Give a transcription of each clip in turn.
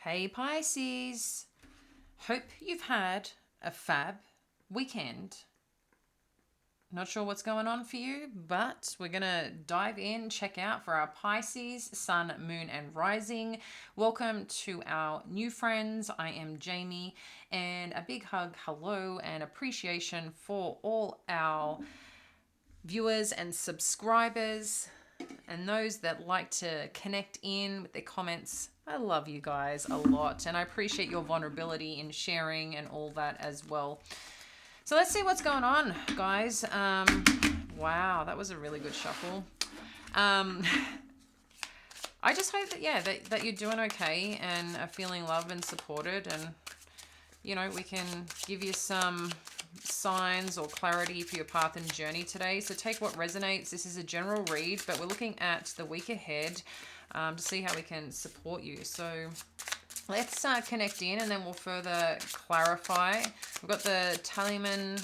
Hey Pisces, hope you've had a fab weekend. Not sure what's going on for you, but we're going to dive in, check out for our Pisces, Sun, Moon, and Rising. Welcome to our new friends. I am Jamie, and a big hug, hello, and appreciation for all our viewers and subscribers and those that like to connect in with their comments. I love you guys a lot, and I appreciate your vulnerability in sharing and all that as well. So let's see what's going on, guys. Wow, that was a really good shuffle. I just hope that you're doing okay and are feeling loved and supported, and we can give you some signs or clarity for your path and journey today. So take what resonates. This is a general read, but we're looking at the week ahead to see how we can support you. So let's connect in, and then we'll further clarify. We've got the Talisman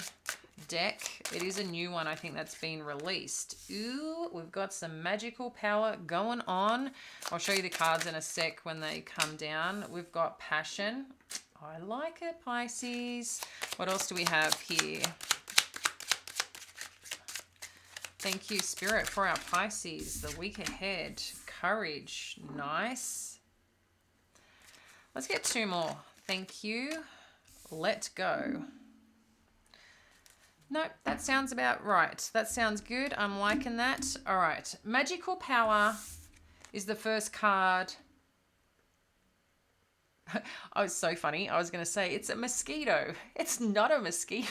deck. It is a new one, I think, that's been released. Ooh, we've got some magical power going on. I'll show you the cards in a sec when they come down. We've got passion. I like it, Pisces. What else do we have here? Thank you, Spirit, for our Pisces. The week ahead. Courage. Nice. Let's get two more. Thank you. Let go. Nope, that sounds about right. That sounds good. I'm liking that. All right. Magical power is the first card. Oh, it's so funny. I was going to say it's a mosquito. It's not a mosquito.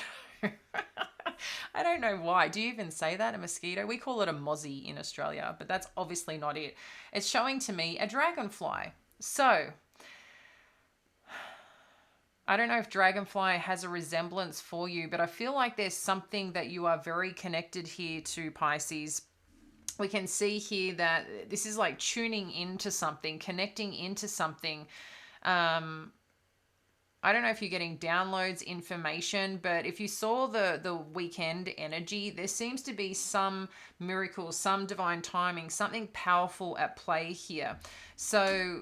I don't know why. Do you even say that, a mosquito? We call it a mozzie in Australia, but that's obviously not it. It's showing to me a dragonfly. So I don't know if dragonfly has a resemblance for you, but I feel like there's something that you are very connected here to, Pisces. We can see here that this is like tuning into something, connecting into something. I don't know if you're getting downloads, information, but if you saw the weekend energy, there seems to be some miracle, some divine timing, something powerful at play here. So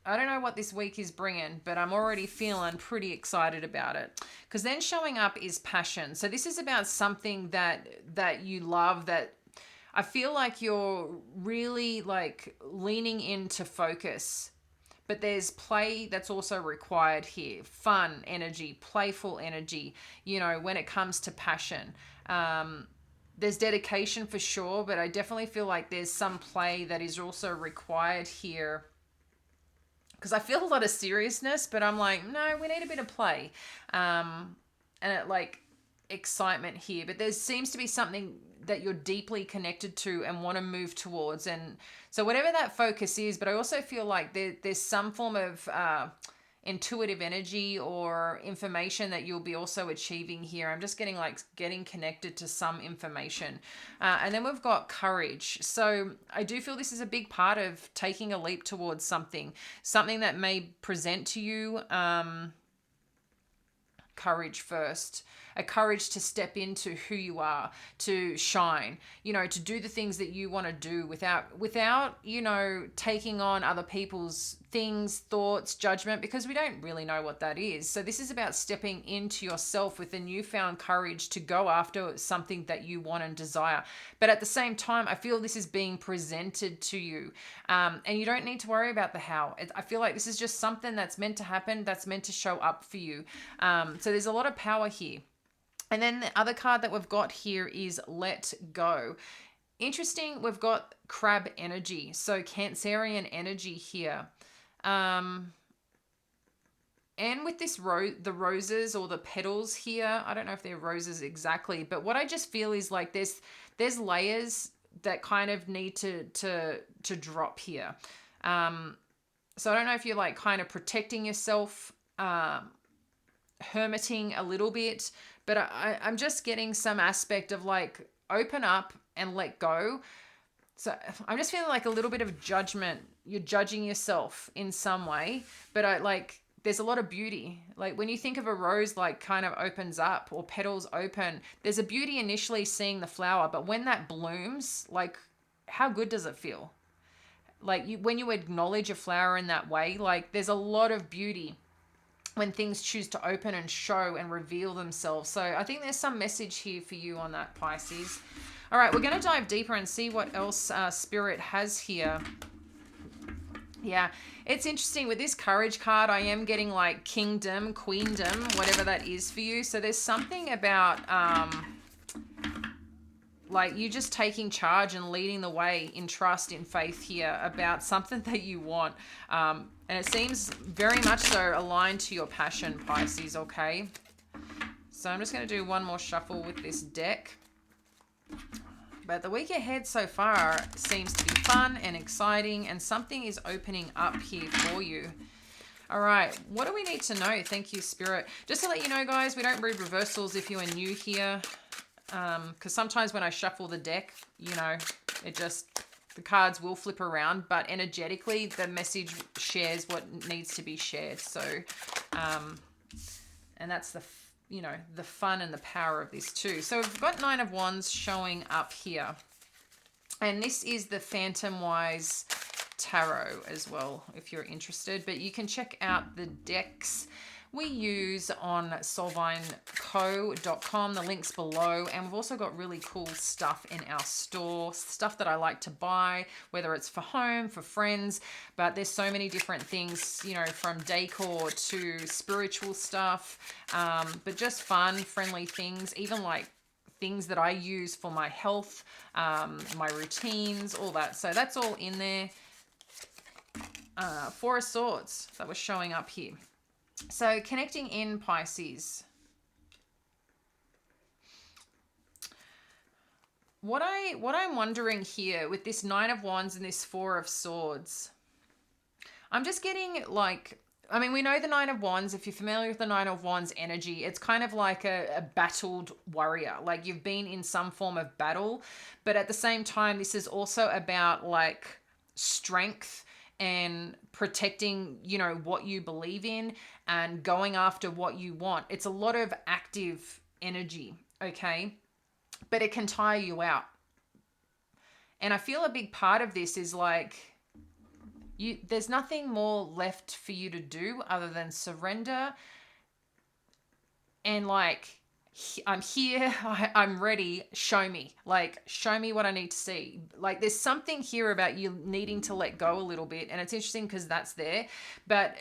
I don't know what this week is bringing, but I'm already feeling pretty excited about it. Because then showing up is passion. So this is about something that you love, that I feel like you're really like leaning into focus. But there's play that's also required here. Fun energy, playful energy, when it comes to passion. There's dedication for sure, but I definitely feel like there's some play that is also required here. Because I feel a lot of seriousness, but I'm like, no, we need a bit of play. And it, like excitement here. But there seems to be something that you're deeply connected to and want to move towards. And so whatever that focus is, but I also feel like there's some form of intuitive energy or information that you'll be also achieving here. I'm just getting connected to some information. And then we've got courage. So I do feel this is a big part of taking a leap towards something that may present to you. Courage first, a courage to step into who you are, to shine, to do the things that you want to do without, taking on other people's things, thoughts, judgment, because we don't really know what that is. So this is about stepping into yourself with a newfound courage to go after something that you want and desire. But at the same time, I feel this is being presented to you. And you don't need to worry about the how. I feel like this is just something that's meant to happen, that's meant to show up for you. So there's a lot of power here. And then the other card that we've got here is Let Go. Interesting, we've got crab energy. So Cancerian energy here. And with this the roses or the petals here, I don't know if they're roses exactly, but what I just feel is like there's layers that kind of need to drop here. So I don't know if you're like kind of protecting yourself, hermiting a little bit, but I'm just getting some aspect of like open up and let go. So I'm just feeling like a little bit of judgment. You're judging yourself in some way, but there's a lot of beauty. Like when you think of a rose, like kind of opens up or petals open, there's a beauty initially seeing the flower, but when that blooms, like how good does it feel? like when you acknowledge a flower in that way, like there's a lot of beauty when things choose to open and show and reveal themselves. So I think there's some message here for you on that, Pisces. All right, we're going to dive deeper and see what else Spirit has here. Yeah, it's interesting with this Courage card. I am getting like Kingdom, Queendom, whatever that is for you. So there's something about like you just taking charge and leading the way in trust, in faith here about something that you want. And it seems very much so aligned to your passion, Pisces, okay? So I'm just going to do one more shuffle with this deck. But the week ahead so far seems to be fun and exciting, and something is opening up here for you. All right, what do we need to know? Thank you, Spirit. Just to let you know, guys, we don't read reversals if you are new here. Because sometimes when I shuffle the deck, you know, the cards will flip around, but energetically the message shares what needs to be shared. So, and that's the fun and the power of this too. So we've got 9 of Wands showing up here. And this is the Phantom Wise Tarot as well, if you're interested. But you can check out the decks we use on soulvineco.com. The link's below. And we've also got really cool stuff in our store, stuff that I like to buy, whether it's for home, for friends. But there's so many different things, you know, from decor to spiritual stuff, but just fun, friendly things, even like things that I use for my health, my routines, all that. So that's all in there. 4 of Swords that was showing up here. So connecting in, Pisces. What I'm wondering here with this 9 of Wands and this 4 of Swords, I'm just getting like, I mean, we know the 9 of Wands. If you're familiar with the 9 of Wands energy, it's kind of like a battled warrior. Like you've been in some form of battle, but at the same time, this is also about like strength and protecting, you know, what you believe in and going after what you want. It's a lot of active energy, okay? But it can tire you out. And I feel a big part of this is like, there's nothing more left for you to do other than surrender and like, I'm here, I'm ready, show me. Like, show me what I need to see. Like, there's something here about you needing to let go a little bit. And it's interesting because that's there. But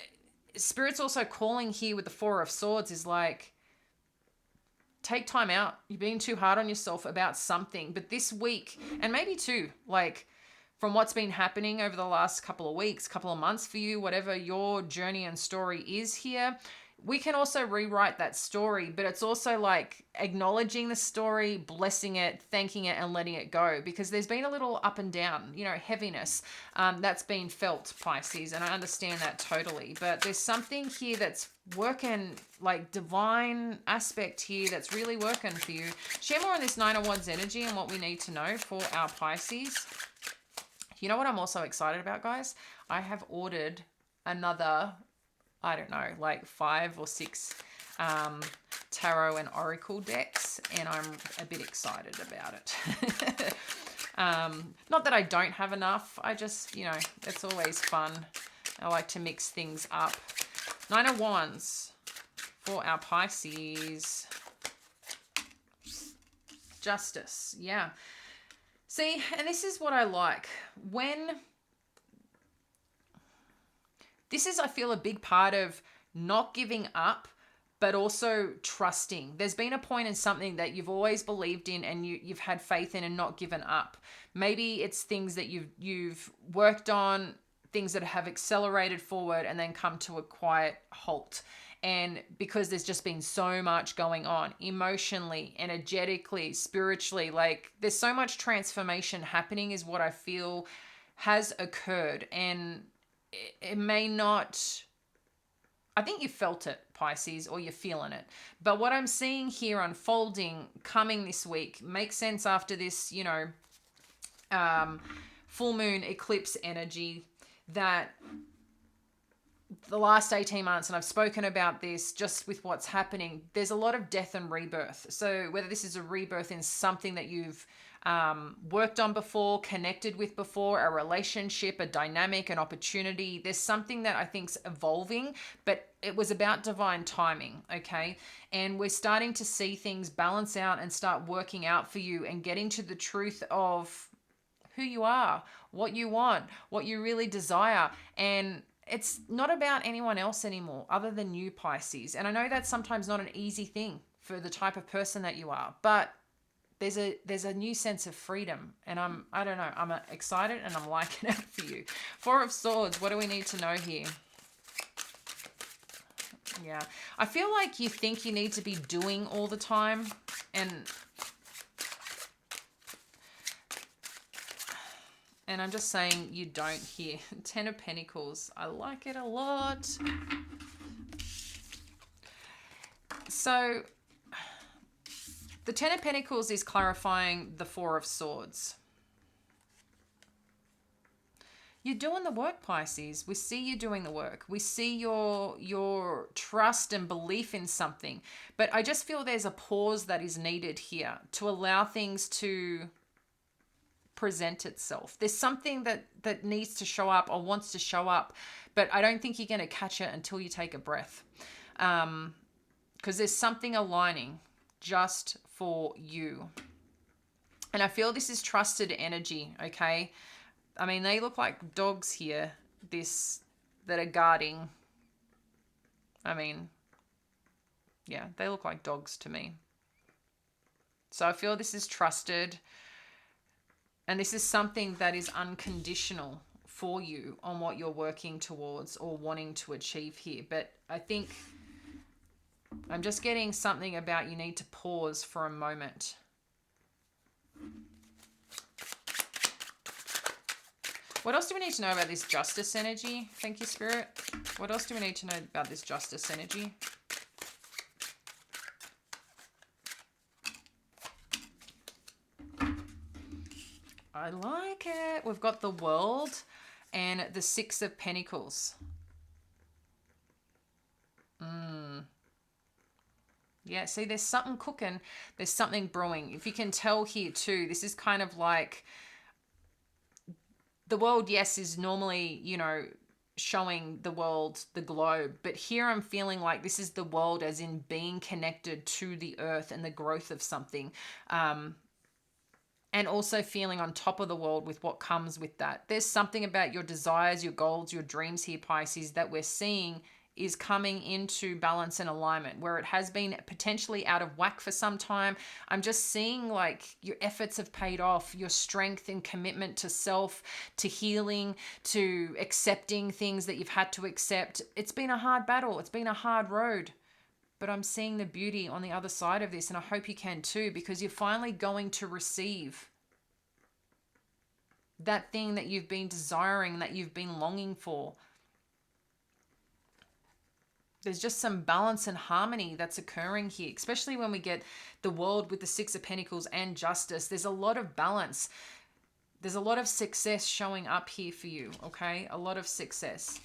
Spirit's also calling here with the 4 of Swords is like, take time out. You're being too hard on yourself about something. But this week, and maybe too, like, from what's been happening over the last couple of weeks, couple of months for you, whatever your journey and story is here, we can also rewrite that story, but it's also like acknowledging the story, blessing it, thanking it, and letting it go, because there's been a little up and down, you know, heaviness that's been felt, Pisces, and I understand that totally. But there's something here that's working, like divine aspect here that's really working for you. Share more on this 9 of Wands energy and what we need to know for our Pisces. You know what I'm also excited about, guys? I have ordered another, I don't know, like 5 or 6 tarot and oracle decks, and I'm a bit excited about it. Not that I don't have enough. I just, you know, it's always fun. I like to mix things up. 9 of Wands for our Pisces. Justice, yeah. See, and this is what I like. This is, I feel, a big part of not giving up, but also trusting. There's been a point in something that you've always believed in and you've had faith in and not given up. Maybe it's things that you've worked on, things that have accelerated forward and then come to a quiet halt. And because there's just been so much going on emotionally, energetically, spiritually, like there's so much transformation happening is what I feel has occurred. And it may not, I think you felt it, Pisces, or you're feeling it. But what I'm seeing here unfolding, coming this week, makes sense after this, you know, full moon eclipse energy, that the last 18 months, and I've spoken about this just with what's happening, there's a lot of death and rebirth. So whether this is a rebirth in something that you've worked on before, connected with before, a relationship, a dynamic, an opportunity. There's something that I think's evolving, but it was about divine timing, okay? And we're starting to see things balance out and start working out for you and getting to the truth of who you are, what you want, what you really desire. And it's not about anyone else anymore other than you, Pisces. And I know that's sometimes not an easy thing for the type of person that you are, but there's a new sense of freedom, and I don't know, I'm excited and I'm liking it for you. Four of Swords, what do we need to know here? Yeah, I feel like you think you need to be doing all the time, and I'm just saying you don't here. Ten of Pentacles, I like it a lot. So the Ten of Pentacles is clarifying the Four of Swords. You're doing the work, Pisces. We see you doing the work. We see your trust and belief in something. But I just feel there's a pause that is needed here to allow things to present itself. There's something that needs to show up or wants to show up, but I don't think you're going to catch it until you take a breath. Because there's something aligning just for you. And I feel this is trusted energy, okay? I mean, they look like dogs here, that are guarding. I mean, yeah, they look like dogs to me. So I feel this is trusted. And this is something that is unconditional for you on what you're working towards or wanting to achieve here. But I think I'm just getting something about you need to pause for a moment. What else do we need to know about this Justice energy? Thank you, Spirit. What else do we need to know about this Justice energy? I like it. We've got the World and the Six of Pentacles. Yeah, see, there's something cooking. There's something brewing. If you can tell here too, this is kind of like the world, yes, is normally, you know, showing the world, the globe. But here I'm feeling like this is the world as in being connected to the earth and the growth of something. And also feeling on top of the world with what comes with that. There's something about your desires, your goals, your dreams here, Pisces, that we're seeing is coming into balance and alignment where it has been potentially out of whack for some time. I'm just seeing like your efforts have paid off, your strength and commitment to self, to healing, to accepting things that you've had to accept. It's been a hard battle. It's been a hard road. But I'm seeing the beauty on the other side of this, and I hope you can too, because you're finally going to receive that thing that you've been desiring, that you've been longing for. There's just some balance and harmony that's occurring here, especially when we get the World with the Six of Pentacles and Justice. There's a lot of balance. There's a lot of success showing up here for you, okay? A lot of success.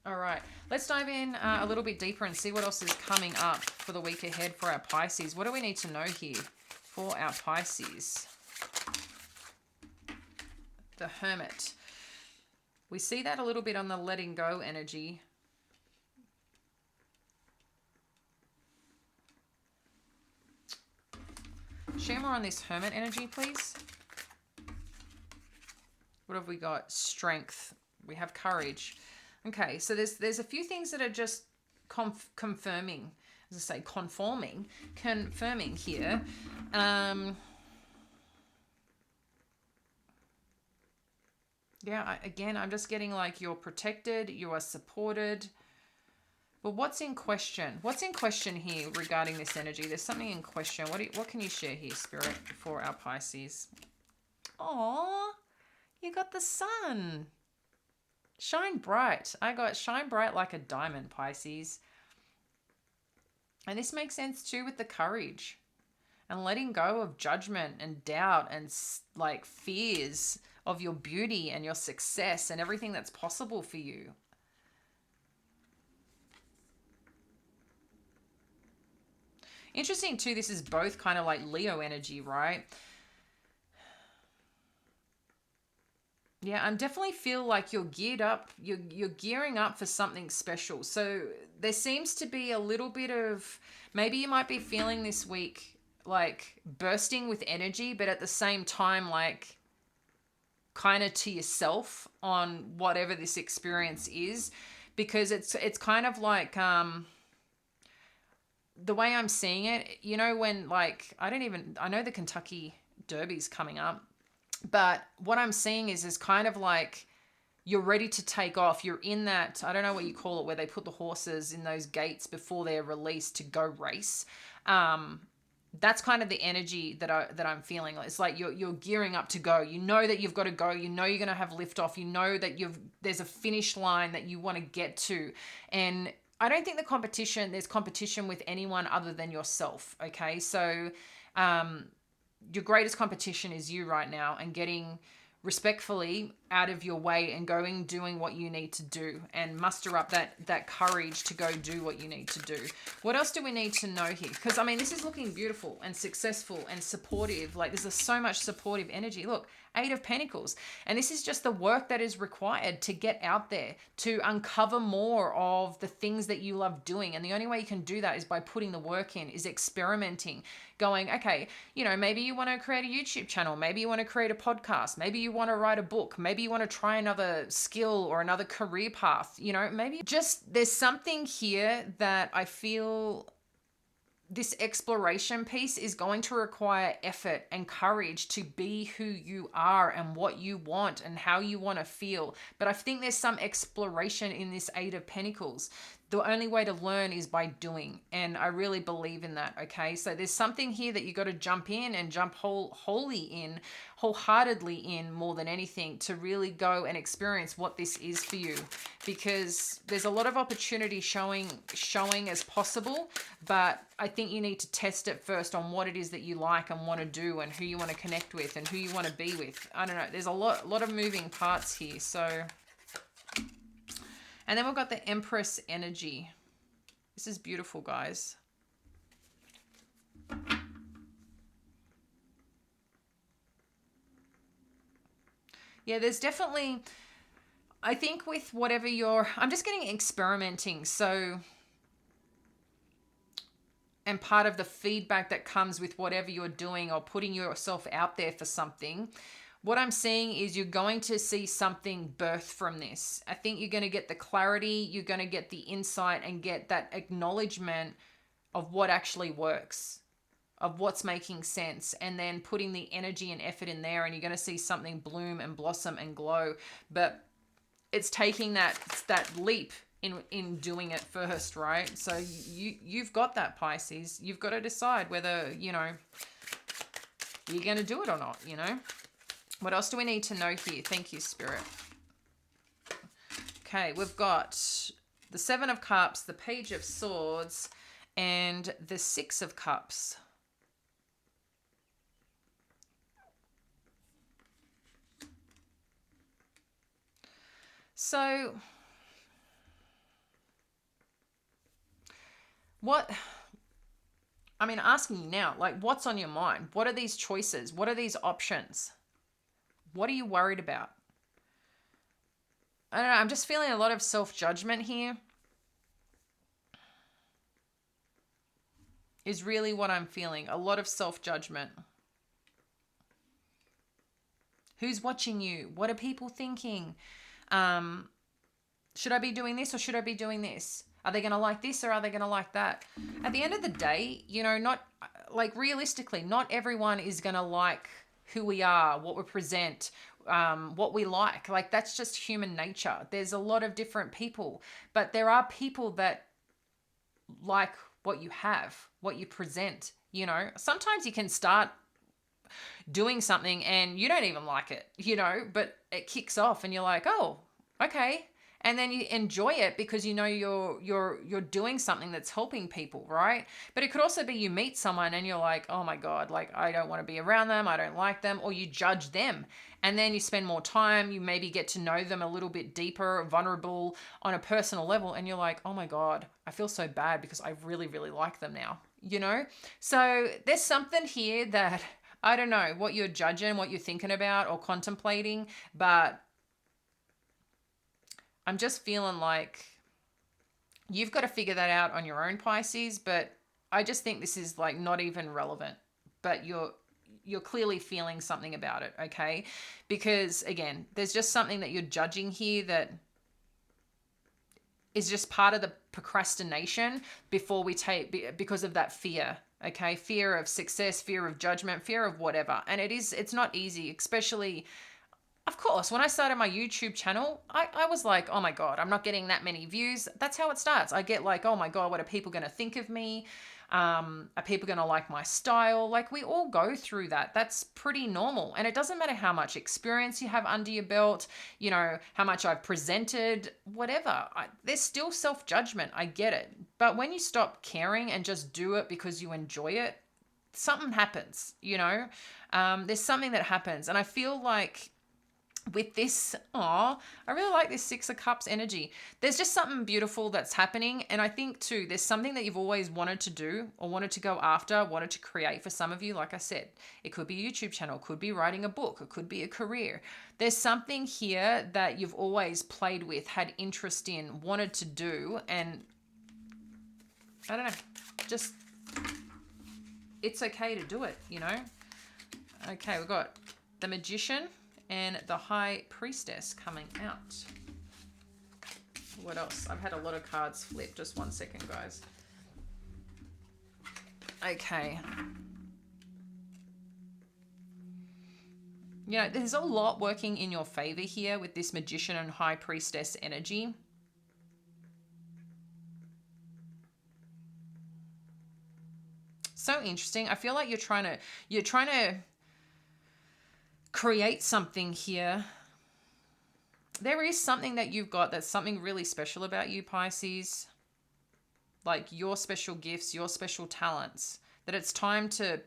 All right, let's dive in a little bit deeper and see what else is coming up for the week ahead for our Pisces. What do we need to know here for our Pisces? The Hermit. We see that a little bit on the letting go energy. Share more on this Hermit energy, please. What have we got? Strength. We have courage. Okay, so there's a few things that are just confirming, as I say, confirming here. Yeah, again, I'm just getting like you're protected, you are supported. But what's in question? What's in question here regarding this energy? There's something in question. What can you share here, Spirit, for our Pisces? Aw, you got the sun. Shine bright. I got shine bright like a diamond, Pisces. And this makes sense too with the courage and letting go of judgment and doubt and like fears of your beauty and your success and everything that's possible for you. Interesting too, this is both kind of like Leo energy, right? Yeah, I definitely feel like you're geared up. You're gearing up for something special. So there seems to be a little bit of, maybe you might be feeling this week like bursting with energy, but at the same time like kind of to yourself on whatever this experience is, because it's kind of like the way I'm seeing it, you know, when like I know the Kentucky Derby's coming up, but what I'm seeing is kind of like you're ready to take off. You're in that, I don't know what you call it, where they put the horses in those gates before they're released to go race. That's kind of the energy that I'm feeling. It's like you're gearing up to go. You know that you've got to go. You know you're going to have liftoff. You know that there's a finish line that you want to get to. And I don't think there's competition with anyone other than yourself. Okay. So, your greatest competition is you right now, and getting respectfully out of your way and doing what you need to do, and muster up that courage to go do what you need to do. What else do we need to know here? Because I mean, this is looking beautiful and successful and supportive. Like there's so much supportive energy. Look, 8 of Pentacles. And this is just the work that is required to get out there, to uncover more of the things that you love doing. And the only way you can do that is by putting the work in, is experimenting, going, okay, you know, maybe you want to create a YouTube channel. Maybe you want to create a podcast. Maybe you want to write a book. Maybe you want to try another skill or another career path. You know, maybe just there's something here that I feel this exploration piece is going to require effort and courage to be who you are and what you want and how you want to feel. But I think there's some exploration in this 8 of Pentacles. The only way to learn is by doing. And I really believe in that. Okay. So there's something here that you got to jump in and jump wholeheartedly in, more than anything, to really go and experience what this is for you, because there's a lot of opportunity showing as possible, but I think you need to test it first on what it is that you like and want to do, and who you want to connect with and who you want to be with. I don't know. There's a lot of moving parts here. So, and then we've got the Empress energy. This is beautiful, guys. Yeah, there's definitely, I think with whatever I'm just getting experimenting. So, and part of the feedback that comes with whatever you're doing or putting yourself out there for something, what I'm seeing is you're going to see something birth from this. I think you're going to get the clarity, you're going to get the insight, and get that acknowledgement of what actually works, of what's making sense, and then putting the energy and effort in there, and you're going to see something bloom and blossom and glow. But it's taking that leap in doing it first, right? So you've got that, Pisces. You've got to decide whether, you know, you're going to do it or not, you know. What else do we need to know here? Thank you, Spirit. Okay, we've got the 7 of Cups, the Page of Swords, and the 6 of Cups. So, asking you now, like, what's on your mind? What are these choices? What are these options? What are you worried about? I don't know. I'm just feeling a lot of self-judgment here. Is really what I'm feeling. A lot of self-judgment. Who's watching you? What are people thinking? Should I be doing this or should I be doing this? Are they going to like this or are they going to like that? At the end of the day, you know, not like realistically, not everyone is going to like who we are, what we present, what we like. Like that's just human nature. There's a lot of different people, but there are people that like what you have, what you present. You know, sometimes you can start doing something and you don't even like it, you know, but it kicks off and you're like, oh, okay. And then you enjoy it because you know you're doing something that's helping people, right? But it could also be you meet someone and you're like, oh my God, like I don't want to be around them, I don't like them, or you judge them. And then you spend more time, you maybe get to know them a little bit deeper, vulnerable on a personal level, and you're like, oh my God, I feel so bad because I really, really like them now. you know? So there's something here that I don't know what you're judging, what you're thinking about or contemplating, but I'm just feeling like you've got to figure that out on your own, Pisces, but I just think this is like not even relevant, but you're clearly feeling something about it, okay? Because again, there's just something that you're judging here that is just part of the procrastination before we take, because of that fear, okay? Fear of success, fear of judgment, fear of whatever. And it's not easy, especially, of course, when I started my YouTube channel, I was like, oh my God, I'm not getting that many views. That's how it starts. I get like, oh my God, what are people going to think of me? Are people going to like my style? Like, we all go through that. That's pretty normal. And it doesn't matter how much experience you have under your belt, you know, how much I've presented, whatever. There's still self-judgment. I get it. But when you stop caring and just do it because you enjoy it, something happens, you know? There's something that happens. And I feel like with this, I really like this Six of Cups energy. There's just something beautiful that's happening. And I think too, there's something that you've always wanted to do or wanted to go after, wanted to create for some of you. Like I said, it could be a YouTube channel, could be writing a book, it could be a career. There's something here that you've always played with, had interest in, wanted to do. And I don't know, just, it's okay to do it, you know? Okay, we've got the Magician and the High Priestess coming out. What else? I've had a lot of cards flip. Just one second, guys. Okay. You know, there's a lot working in your favor here with this Magician and High Priestess energy. So interesting. I feel like you're trying to create something here. There is something that you've got that's something really special about you, Pisces. Like your special gifts, your special talents, that it's time to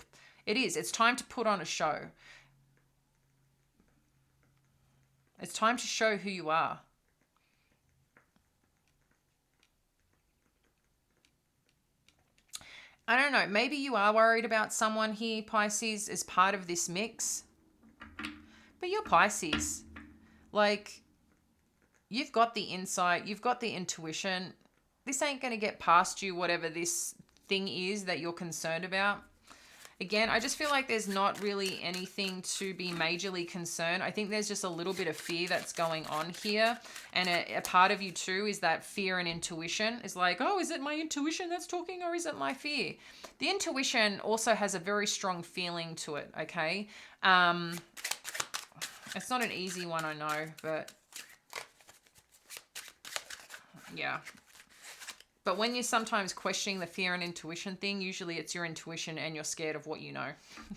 put on a show. It's time to show who you are. I don't know, maybe you are worried about someone here, Pisces, as part of this mix. But you're Pisces. Like, you've got the insight, you've got the intuition. This ain't going to get past you, whatever this thing is that you're concerned about. Again, I just feel like there's not really anything to be majorly concerned. I think there's just a little bit of fear that's going on here. And a part of you too is that fear and intuition is like, oh, is it my intuition that's talking or is it my fear? The intuition also has a very strong feeling to it, okay? It's not an easy one, I know, but yeah. But when you're sometimes questioning the fear and intuition thing, usually it's your intuition and you're scared of what you know,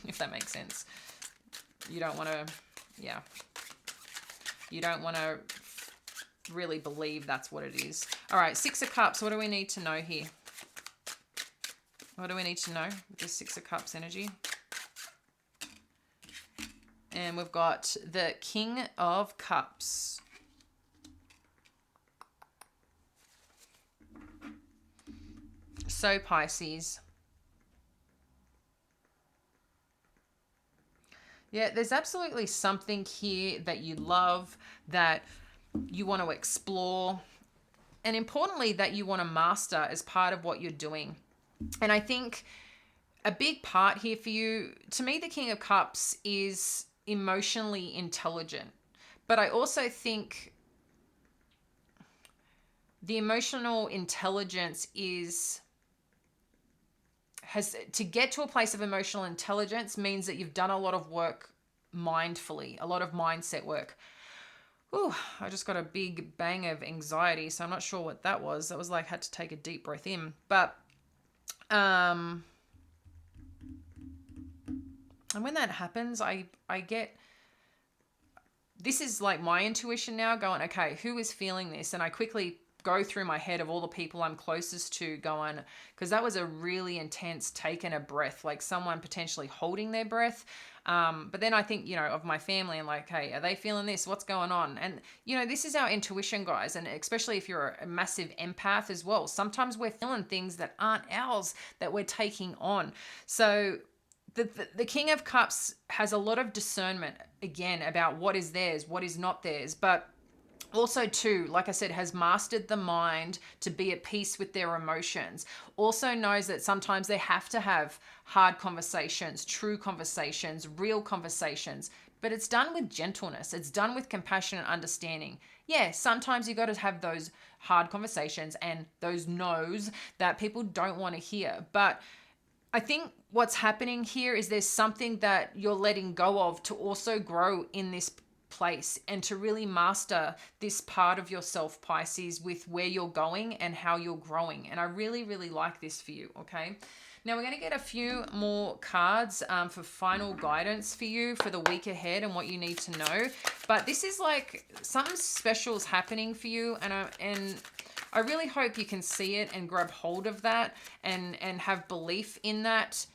if that makes sense. You don't want to, yeah. You don't want to really believe that's what it is. All right, Six of Cups. What do we need to know here? What do we need to know with this Six of Cups energy? And we've got the King of Cups. So Pisces. Yeah, there's absolutely something here that you love, that you want to explore, and importantly, that you want to master as part of what you're doing. And I think a big part here for you, to me, the King of Cups is emotionally intelligent. But I also think the emotional intelligence has to get to a place of emotional intelligence means that you've done a lot of work mindfully, a lot of mindset work. Ooh, I just got a big bang of anxiety, so I'm not sure what that was. That was like, I had to take a deep breath in. But, and when that happens, I get, this is like my intuition now going, okay, who is feeling this? And I quickly go through my head of all the people I'm closest to going, because that was a really intense taking a breath, like someone potentially holding their breath. But then I think, of my family and like, hey, are they feeling this? What's going on? And, this is our intuition, guys. And especially if you're a massive empath as well, sometimes we're feeling things that aren't ours that we're taking on. So the King of Cups has a lot of discernment, again, about what is theirs, what is not theirs. But also too, like I said, has mastered the mind to be at peace with their emotions. Also knows that sometimes they have to have hard conversations, true conversations, real conversations, but it's done with gentleness. It's done with compassion and understanding. Yeah, sometimes you got to have those hard conversations and those no's that people don't want to hear. But I think what's happening here is there's something that you're letting go of to also grow in this place and to really master this part of yourself, Pisces, with where you're going and how you're growing. And I really, really like this for you, okay? Now we're going to get a few more cards for final guidance for you for the week ahead and what you need to know. But this is like something special is happening for you, and I really hope you can see it and grab hold of that and have belief in that.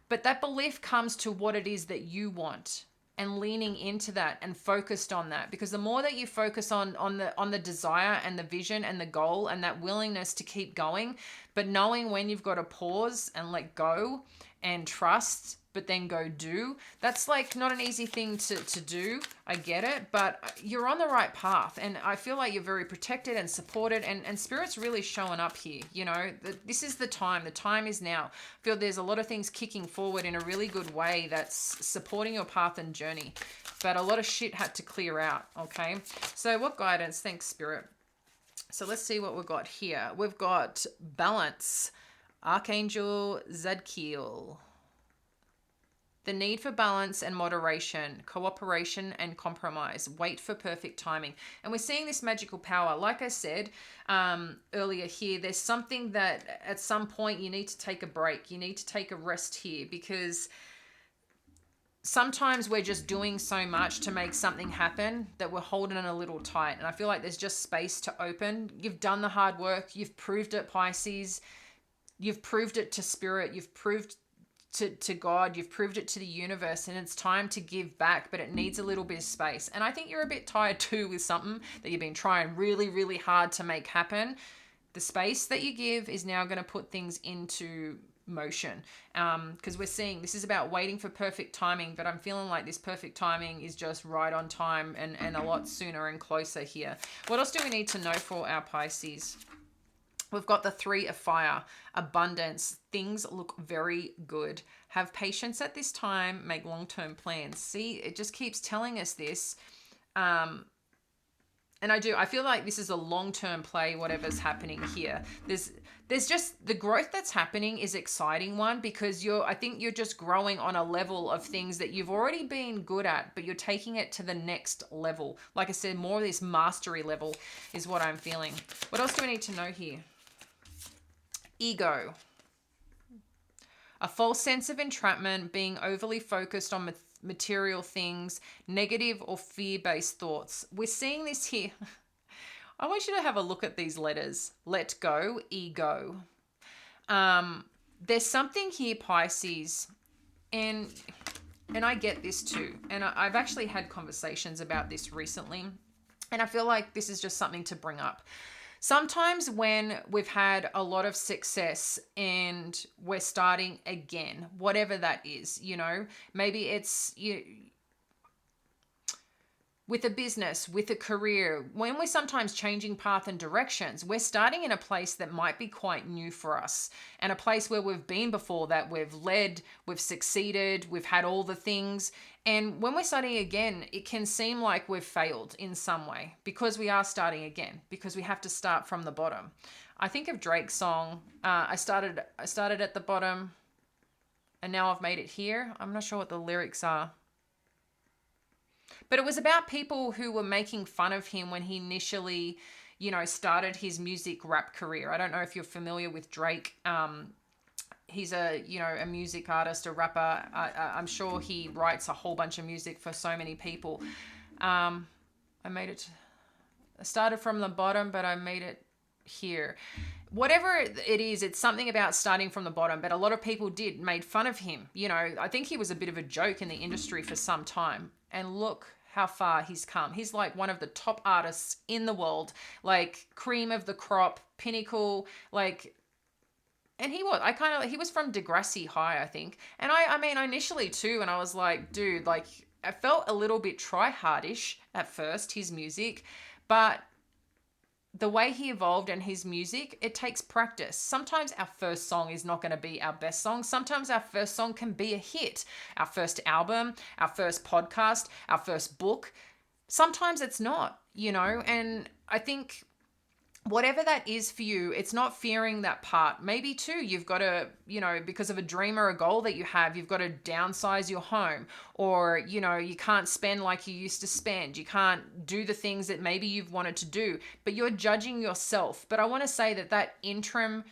But that belief comes to what it is that you want, and leaning into that and focused on that, because the more that you focus on the desire and the vision and the goal and that willingness to keep going, but knowing when you've got to pause and let go and trust, but then go do, that's like not an easy thing to do. I get it, but you're on the right path, and I feel like you're very protected and supported, and Spirit's really showing up here. This is the time is now. I feel there's a lot of things kicking forward in a really good way that's supporting your path and journey, but a lot of shit had to clear out. Okay, so what guidance? Thanks, Spirit. So let's see what we've got here. We've got balance, Archangel Zadkiel. The need for balance and moderation, cooperation and compromise. Wait for perfect timing. And we're seeing this magical power. Like I said earlier here, there's something that at some point you need to take a break. You need to take a rest here, because sometimes we're just doing so much to make something happen that we're holding it a little tight. And I feel like there's just space to open. You've done the hard work. You've proved it, Pisces. You've proved it to Spirit. You've proved to God, you've proved it to the universe, and it's time to give back, but it needs a little bit of space. And I think you're a bit tired too with something that you've been trying really, really hard to make happen. The space that you give is now going to put things into motion, because we're seeing this is about waiting for perfect timing, but I'm feeling like this perfect timing is just right on time and a lot sooner and closer here. What else do we need to know for our Pisces? We've got the 3 of Fire, abundance. Things look very good. Have patience at this time. Make long-term plans. See, it just keeps telling us this. And I feel like this is a long-term play, whatever's happening here. There's just the growth that's happening is exciting one, because I think you're just growing on a level of things that you've already been good at, but you're taking it to the next level. Like I said, more of this mastery level is what I'm feeling. What else do we need to know here? Ego. A false sense of entrapment, being overly focused on material things, negative or fear-based thoughts. We're seeing this here. I want you to have a look at these letters. Let go, ego. There's something here, Pisces, and I get this too. And I've actually had conversations about this recently, and I feel like this is just something to bring up. Sometimes when we've had a lot of success and we're starting again, whatever that is, maybe it's with a business, with a career, when we're sometimes changing path and directions, we're starting in a place that might be quite new for us, and a place where we've been before, that we've led, we've succeeded, we've had all the things. And when we're starting again, it can seem like we've failed in some way, because we are starting again, because we have to start from the bottom. I think of Drake's song, I started at the bottom and now I've made it here. I'm not sure what the lyrics are. But it was about people who were making fun of him when he initially, started his music rap career. I don't know if you're familiar with Drake. He's a music artist, a rapper. I'm sure he writes a whole bunch of music for so many people. I started from the bottom, but I made it here. Whatever it is, it's something about starting from the bottom, but a lot of people made fun of him. You know, I think he was a bit of a joke in the industry for some time. And look how far he's come. He's like one of the top artists in the world, like cream of the crop, pinnacle, like, and he was from Degrassi High, I think. And I mean, initially too, and I was like, dude, like, I felt a little bit try-hardish at first, his music, but the way he evolved and his music, it takes practice. Sometimes our first song is not going to be our best song. Sometimes our first song can be a hit. Our first album, our first podcast, our first book. Sometimes it's not, you know, and I think whatever that is for you, it's not fearing that part. Maybe too, you've got to, you know, because of a dream or a goal that you have, you've got to downsize your home, or, you know, you can't spend like you used to spend. You can't do the things that maybe you've wanted to do, but you're judging yourself. But I want to say that interim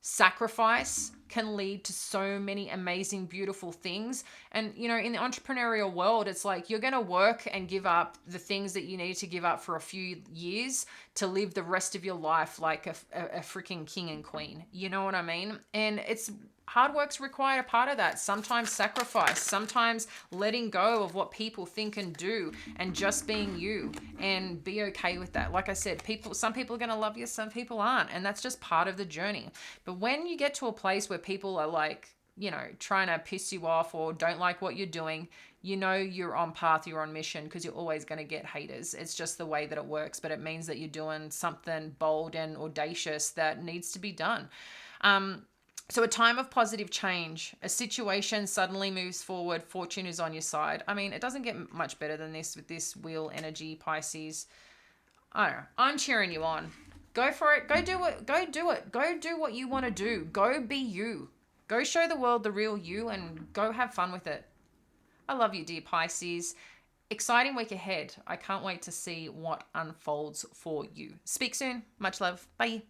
sacrifice can lead to so many amazing, beautiful things. And, you know, in the entrepreneurial world, it's like you're going to work and give up the things that you need to give up for a few years to live the rest of your life like a freaking king and queen. You know what I mean? And it's hard work's required a part of that. Sometimes sacrifice, sometimes letting go of what people think and do and just being you, and be okay with that. Like I said, some people are going to love you, some people aren't. And that's just part of the journey. But when you get to a place where people are like, you know, trying to piss you off or don't like what you're doing, you know you're on path, you're on mission, because you're always going to get haters. It's just the way that it works, but it means that you're doing something bold and audacious that needs to be done. So a time of positive change, a situation suddenly moves forward, fortune is on your side. I mean, it doesn't get much better than this with this wheel energy, Pisces. I don't know. I'm cheering you on. Go for it. Go do it. Go do it. Go do what you want to do. Go be you. Go show the world the real you and go have fun with it. I love you, dear Pisces. Exciting week ahead. I can't wait to see what unfolds for you. Speak soon. Much love. Bye.